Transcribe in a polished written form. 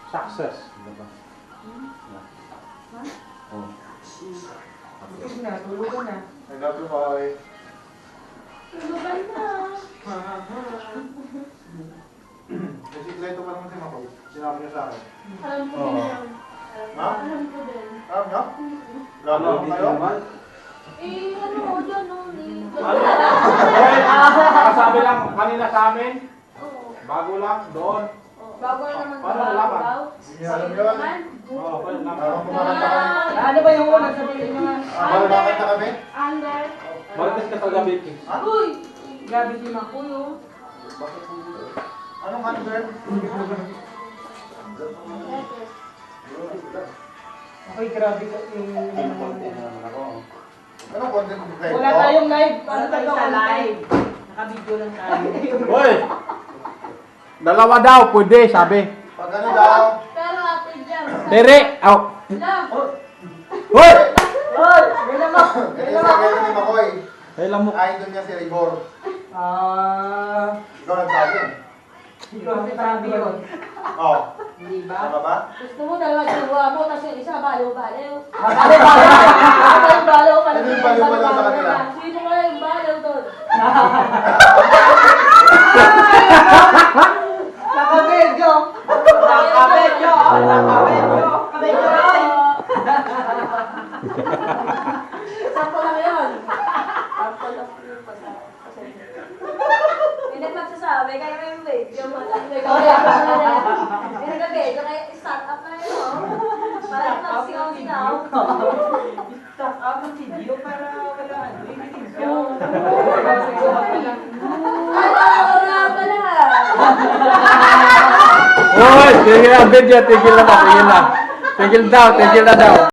Success, diba? Oh. Tulog na, tulog na. Nag-apply. Tulugan na. Nasikleto pa naman si Mako. Sinabi niya sa akin. Alam ko din yun. Ha? Alam ko din. Alam niyo? Ano, Grabe hindi kayo? naman? Ano ko dyan, no? Kasabi lang kanina sa amin, Oo. bago lang, doon. Bago na naman Paano bago malaman? daw. Hindi niya alam yun. Oo, pwede naman. Parang kumakanta kami. Ano ba yung unang sabihin nyo nga? Parang kumakanta kami. Under. Marites ka sa gabi, King. Ha? Uy! Grabe si Makuyo. Anong under? Ako'y grabe ka yung... Anong content mo kayo? Wala tayong live. Ano tayo sa live? Naka-video lang tayo. Hoy! Dalawa daw, pwede, sabi. Pag ano daw? Pero ate dyan. Tere! Aw! Love. Hoy! Hoy! May naman! Ito yung sabi ni Makoy. Kailan mo? Idol niya si Rigor. Ikaw nagsabi yun. Hindi ko sabi yun. Oo. Hindi ba? Tama ba? Gusto mo dalawa jowa mo, tapos yung isa baliw-baliw. Baliw-baliw. Baliw-baliw. Ano yung baliw-baliw sa kanila? Sino kaya yung baliw doon? Nakabedyo! Nakabedyo! Nakabedyo! Kabedyo Roy! Sampo lang yun. Sampo lang yun. May nagpagsasabi, kaya may wait. Yung mga kaya may nagabedyo, kaya start up na yun. Parang nagsingaw-singaw. Stop up ang video para wala ano. Ano nga pala? Hoy! Tigil na video, tigil na, tigil na. Tigil daw, tigil na daw.